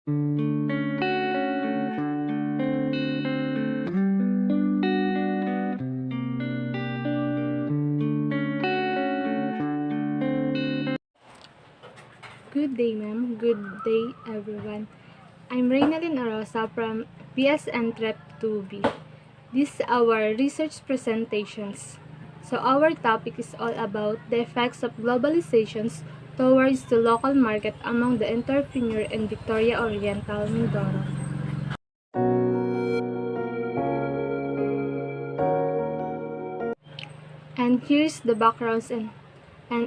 Good day, ma'am. Good day, everyone. I'm Reynalyn Arosa from BSN Trep 2B. This is our research presentations. So our topic is all about the effects of globalizations towards the local market among the entrepreneur in Victoria Oriental, Mindoro. And here's the backgrounds and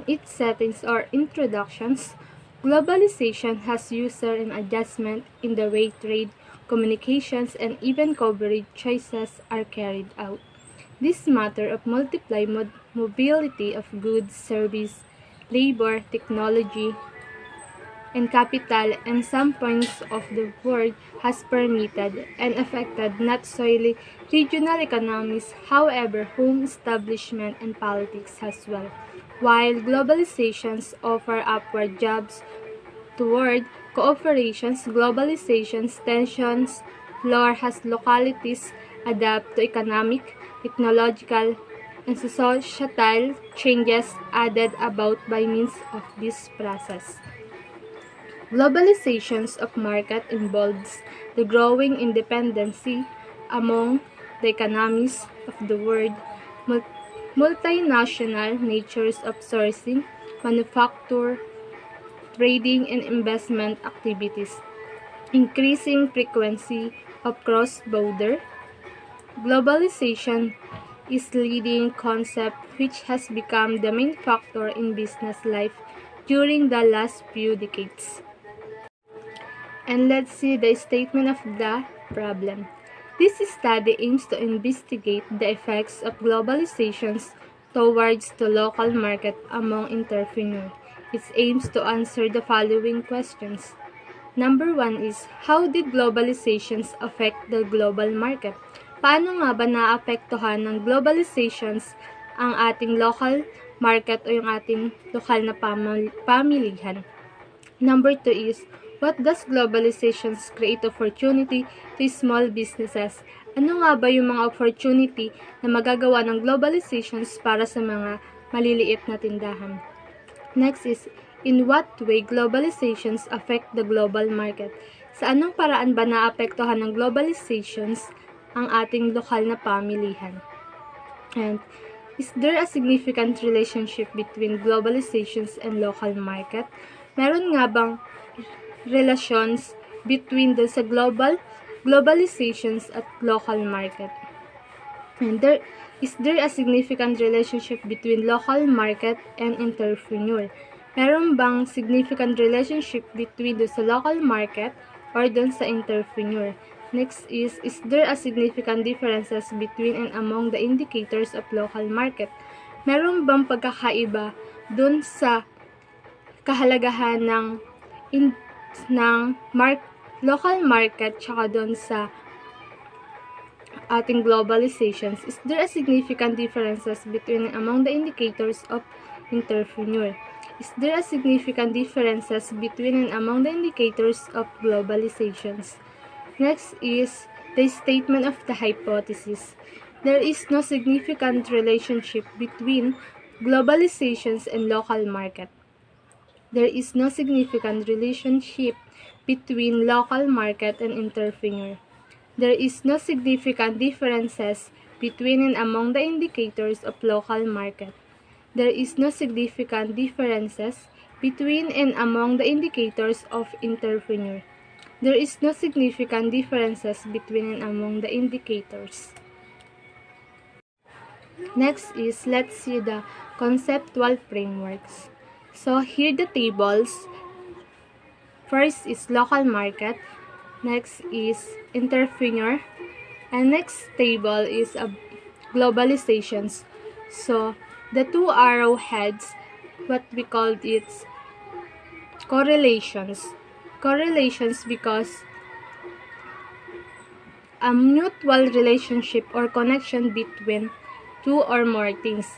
its settings or introductions. Globalization has user and adjustment in the way trade, communications, and even coverage choices are carried out. This matter of multiply mobility of goods, service, labor, technology, and capital in some points of the world has permitted and affected not solely regional economies, however, home establishment and politics as well. While globalizations offer upward jobs toward cooperations, globalization's tensions floor has localities adapt to economic, technological, and societal changes added about by means of this process. Globalizations of market involves the growing independency among the economies of the world, multinational natures of sourcing, manufacture, trading, and investment activities, increasing frequency of cross-border. Globalization is leading concept which has become the main factor in business life during the last few decades. And let's see the statement of the problem. This study aims to investigate the effects of globalizations towards the local market among entrepreneurs. It aims to answer the following questions. Number 1 is, how did globalizations affect the global market? Paano nga ba naapektuhan ng globalizations ang ating local market o yung ating lokal na pamilihan? Number 2 is, what does globalizations create opportunity to small businesses? Ano nga ba yung mga opportunity na magagawa ng globalizations para sa mga maliliit na tindahan? Next is, in what way globalizations affect the global market? Sa anong paraan ba naapektuhan ng globalizations ang ating lokal na pamilihan? And is there a significant relationship between globalizations and local market? Meron nga bang relations between the sa globalizations at local market? And is there a significant relationship between local market and entrepreneur? Meron bang significant relationship between the sa local market or dun sa entrepreneur? Next is there a significant differences between and among the indicators of local market? Meron bang pagkakaiba dun sa kahalagahan ng local market tsaka dun sa ating globalizations? Is there a significant differences between and among the indicators of entrepreneur? Is there a significant differences between and among the indicators of globalizations? Next is the statement of the hypothesis. There is no significant relationship between globalizations and local market. There is no significant relationship between local market and entrepreneur. There is no significant differences between and among the indicators of local market. There is no significant differences between and among the indicators of entrepreneur. There is no significant differences between and among the indicators. Next is, let's see the conceptual frameworks. So here the tables. First is local market. Next is entrepreneur. And next table is globalizations. So the two arrowheads, what we call it correlations. Correlations because a mutual relationship or connection between two or more things.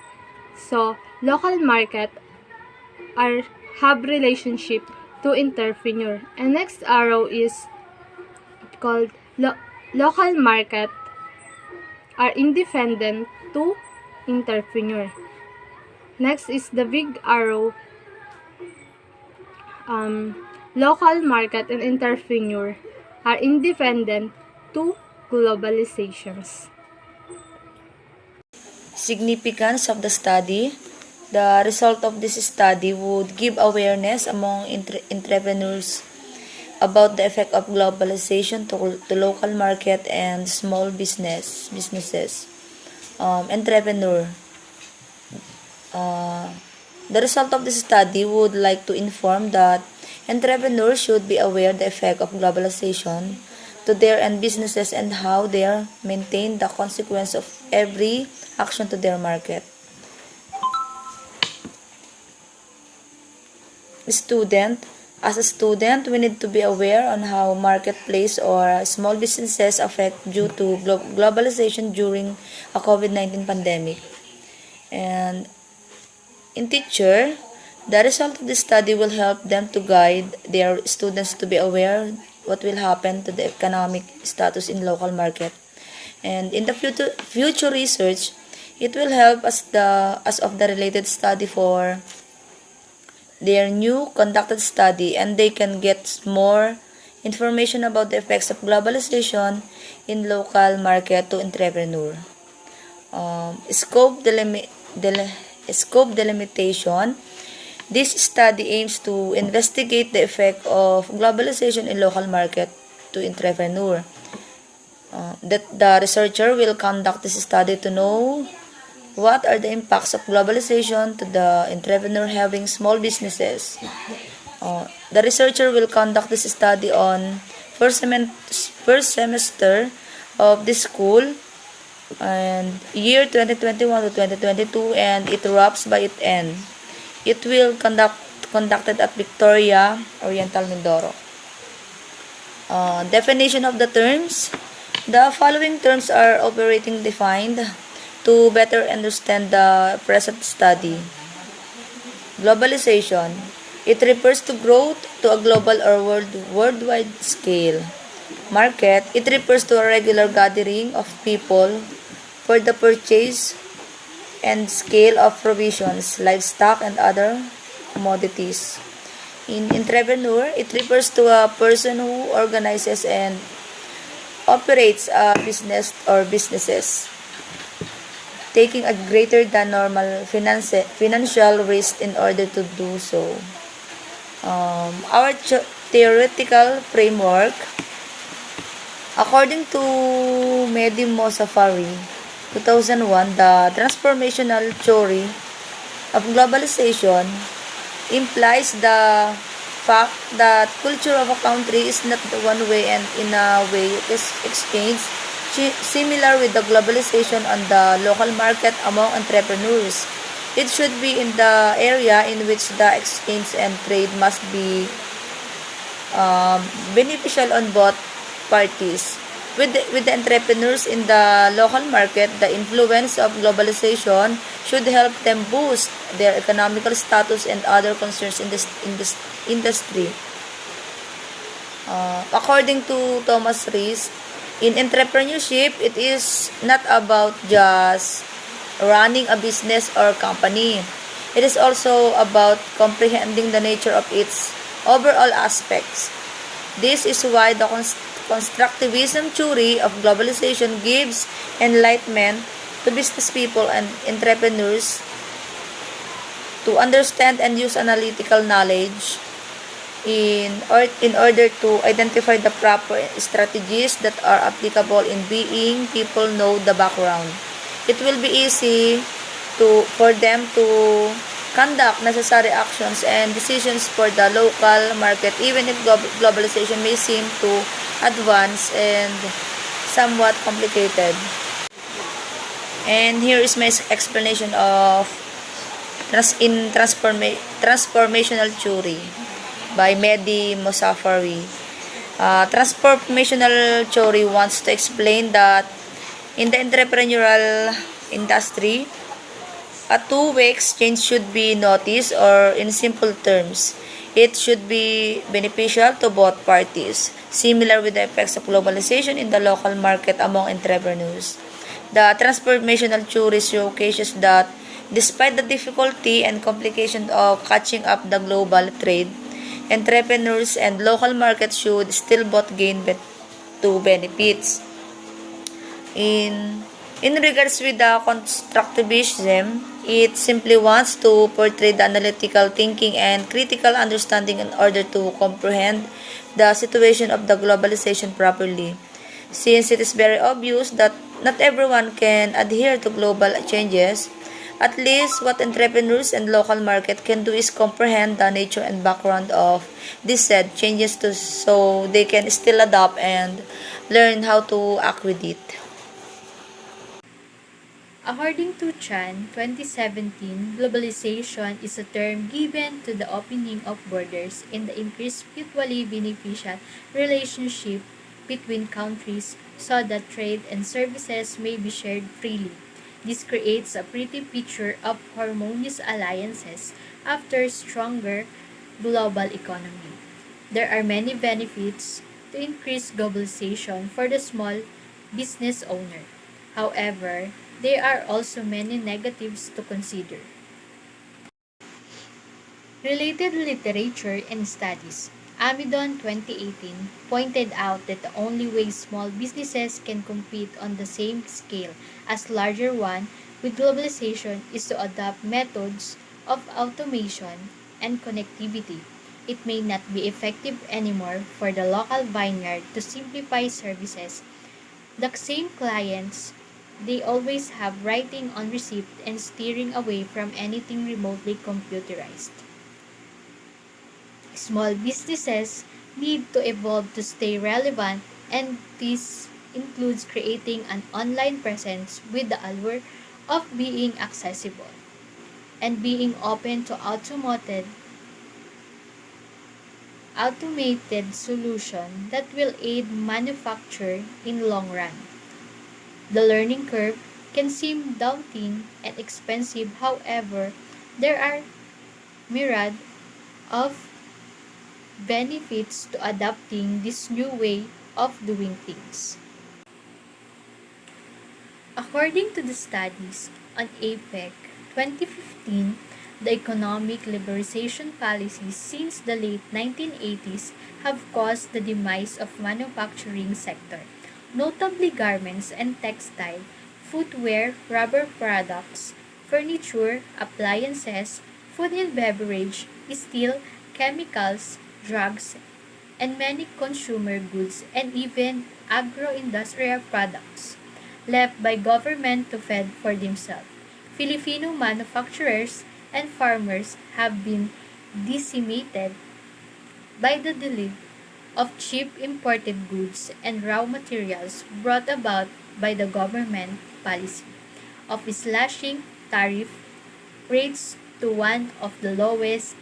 So local market have relationship to entrepreneur. And next arrow is called local market are independent to entrepreneur. Next is the big arrow. Local market and entrepreneur are independent to globalizations. Significance of the study. The result of this study would give awareness among entrepreneurs about the effect of globalization to local market and small businesses. Entrepreneur. The result of this study would like to inform that entrepreneurs should be aware the effect of globalization to their and businesses and how they maintain the consequence of every action to their market. As a student, we need to be aware on how marketplace or small businesses affect due to globalization during a COVID-19 pandemic. And in teacher, the result of the study will help them to guide their students to be aware what will happen to the economic status in local market. And in the future research, it will help as of the related study for their new conducted study, and they can get more information about the effects of globalization in local market to entrepreneur. Scope delimitation. This study aims to investigate the effect of globalization in local market to entrepreneur. That the researcher will conduct this study to know what are the impacts of globalization to the entrepreneur having small businesses. The researcher will conduct this study on first semester of this school and year 2021 to 2022, and it wraps by its end. It will conducted at Victoria Oriental Mindoro. Definition of the terms. The following terms are operating defined to better understand the present study. Globalization. It refers to growth to a global or worldwide scale. Market. It refers to a regular gathering of people for the purchase and scale of provisions, livestock, and other commodities. In entrepreneur, it refers to a person who organizes and operates a business or businesses, taking a greater than normal financial risk in order to do so. Our theoretical framework, according to Mehdi Mosafari, 2001, the transformational theory of globalization implies the fact that culture of a country is not the one way and in a way is exchange similar with the globalization on the local market among entrepreneurs. It should be in the area in which the exchange and trade must be beneficial on both parties. With the entrepreneurs in the local market, the influence of globalization should help them boost their economical status and other concerns in this industry. According to Thomas Rees, in entrepreneurship, it is not about just running a business or company. It is also about comprehending the nature of its overall aspects. This is why the constructivism theory of globalization gives enlightenment to business people and entrepreneurs to understand and use analytical knowledge in order to identify the proper strategies that are applicable in being people know the background. It will be easy for them to conduct necessary actions and decisions for the local market, even if globalization may seem to advanced and somewhat complicated. And here is my explanation of transformational theory by Mehdi Mosafari. Transformational theory wants to explain that in the entrepreneurial industry, a two-way exchange should be noticed, or in simple terms, It should be beneficial to both parties, similar with the effects of globalization in the local market among entrepreneurs. The transformational theory showcases that despite the difficulty and complication of catching up the global trade, entrepreneurs and local markets should still both gain two benefits. In in regards with the constructivism, it simply wants to portray the analytical thinking and critical understanding in order to comprehend the situation of the globalization properly. Since it is very obvious that not everyone can adhere to global changes, at least what entrepreneurs and local market can do is comprehend the nature and background of these said changes to so they can still adapt and learn how to act with it. According to Chan, 2017, globalization is a term given to the opening of borders and the increased mutually beneficial relationship between countries so that trade and services may be shared freely. This creates a pretty picture of harmonious alliances after stronger global economy. There are many benefits to increase globalization for the small business owner. However, there are also many negatives to consider. Related literature and studies. Amidon 2018 pointed out that the only way small businesses can compete on the same scale as larger ones with globalization is to adopt methods of automation and connectivity. It may not be effective anymore for the local vineyard to simplify services. The same clients they always have writing on receipt and steering away from anything remotely computerized. Small businesses need to evolve to stay relevant, and this includes creating an online presence with the allure of being accessible and being open to automated solution that will aid manufacture in long run. The learning curve can seem daunting and expensive, however, there are myriad of benefits to adapting this new way of doing things. According to the studies on APEC 2015, the economic liberalization policies since the late 1980s have caused the demise of manufacturing sector, notably garments and textile, footwear, rubber products, furniture, appliances, food and beverage, steel, chemicals, drugs, and many consumer goods and even agro-industrial products left by government to fend for themselves. Filipino manufacturers and farmers have been decimated by the delay of cheap imported goods and raw materials brought about by the government policy of slashing tariff rates to one of the lowest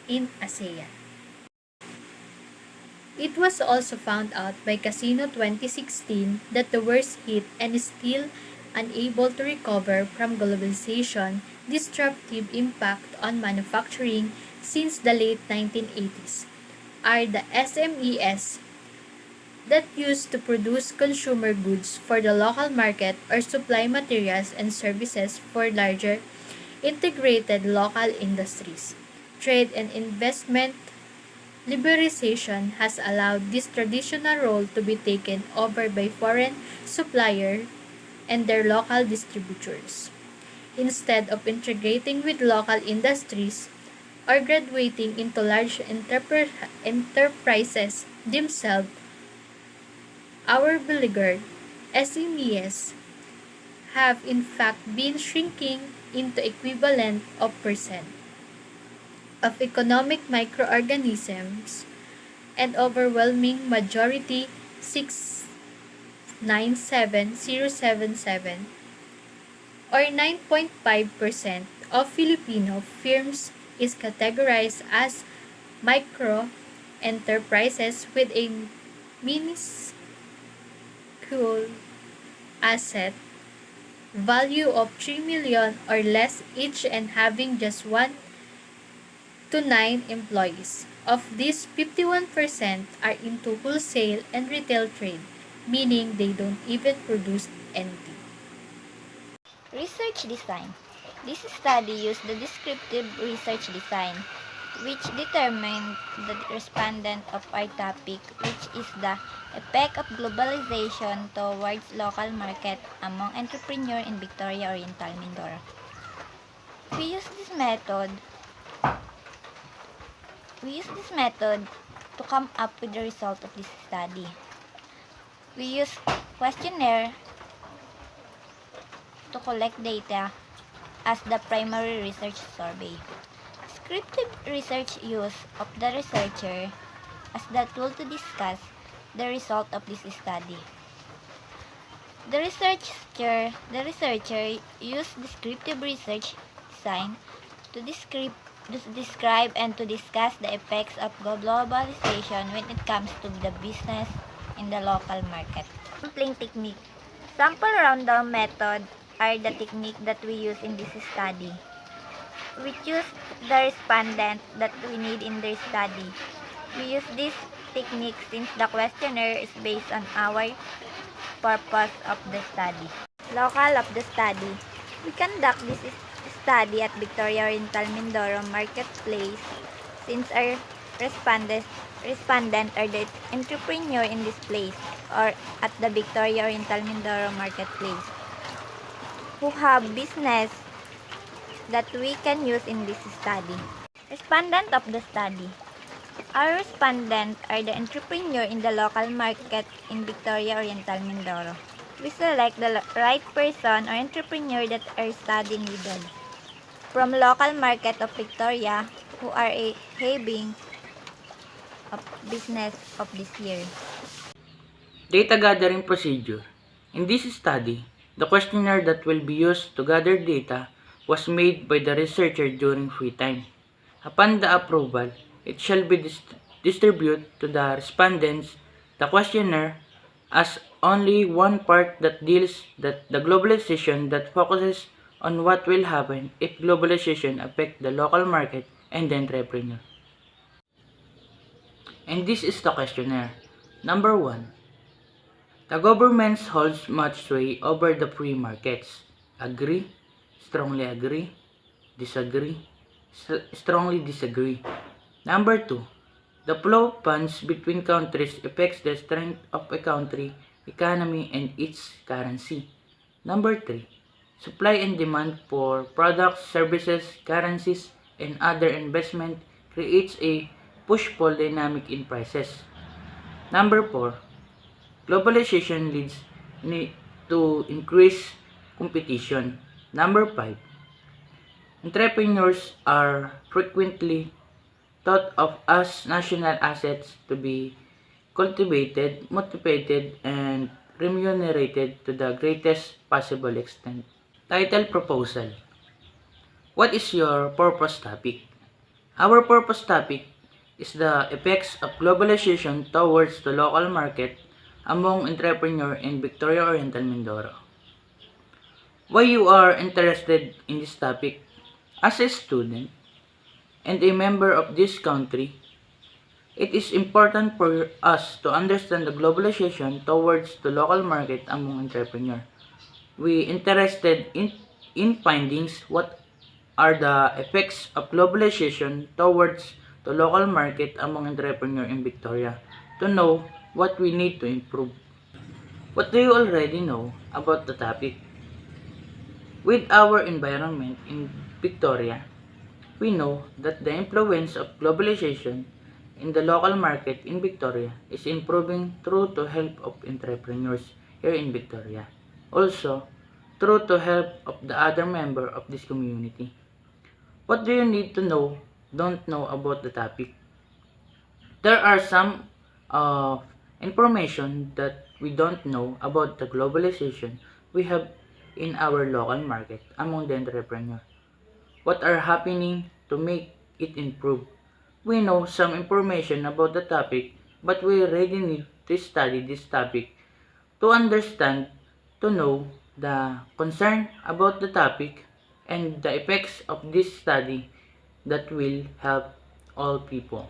in ASEAN. It was also found out by Casino 2016 that the worst hit and is still unable to recover from globalization disruptive impact on manufacturing since the late 1980s are the SMEs that used to produce consumer goods for the local market or supply materials and services for larger integrated local industries. Trade and investment liberalization has allowed this traditional role to be taken over by foreign suppliers and their local distributors. Instead of integrating with local industries or graduating into large enterprises themselves, our beleaguered SMEs have in fact been shrinking into equivalent of percent of economic microorganisms and overwhelming majority 697077 or 9.5% of Filipino firms is categorized as micro enterprises with a minuscule asset value of 3 million or less each and having just one to 9 employees. Of these, 51% are into wholesale and retail trade, meaning they don't even produce anything. Research design. This study used the descriptive research design, which determined the respondent of our topic, which is the effect of globalization towards local market among entrepreneurs in Victoria Oriental, Mindoro. We use this method to come up with the result of this study. We use questionnaire to collect data as the primary research survey. Descriptive research use of the researcher as the tool to discuss the result of this study. The researcher used descriptive research design to describe and to discuss the effects of globalization when it comes to the business in the local market. Sampling technique. Sample rundown method are the technique that we use in this study. We choose the respondent that we need in their study. We use this technique since the questionnaire is based on our purpose of the study. Local of the study. We conduct this study at Victoria Oriental Mindoro Marketplace since our respondent are the entrepreneur in this place or at the Victoria Oriental Mindoro Marketplace who have business that we can use in this study. Respondent of the study. Our respondents are the entrepreneur in the local market in Victoria Oriental, Mindoro. We select the right person or entrepreneur that are studying with us from local market of Victoria who are having a business of this year. Data gathering procedure. In this study, the questionnaire that will be used to gather data was made by the researcher during free time. Upon the approval, it shall be distributed to the respondents. The questionnaire as only one part that deals that the globalization that focuses on what will happen if globalization affect the local market and the entrepreneur. And this is the questionnaire. Number 1. The government holds much sway over the free markets. Agree, strongly agree, disagree, strongly disagree. Number 2. The flow of funds between countries affects the strength of a country, economy, and its currency. Number 3. Supply and demand for products, services, currencies, and other investment creates a push-pull dynamic in prices. Number 4. Globalization leads to increased competition. Number 5. Entrepreneurs are frequently thought of as national assets to be cultivated, motivated, and remunerated to the greatest possible extent. Title Proposal. What is your purpose topic? Our purpose topic is the effects of globalization towards the local market among entrepreneurs in Victoria Oriental, Mindoro. Why you are interested in this topic? As a student and a member of this country, it is important for us to understand the globalization towards the local market among entrepreneurs. We interested in findings what are the effects of globalization towards the local market among entrepreneurs in Victoria to know what we need to improve. What do you already know about the topic? With our environment in Victoria, we know that the influence of globalization in the local market in Victoria is improving through the help of entrepreneurs here in Victoria. Also, through the help of the other member of this community. What do you need to don't know about the topic? There are some information that we don't know about the globalization we have in our local market among the entrepreneurs. What are happening to make it improve? We know some information about the topic, but we really need to study this topic to understand, to know the concern about the topic and the effects of this study that will help all people.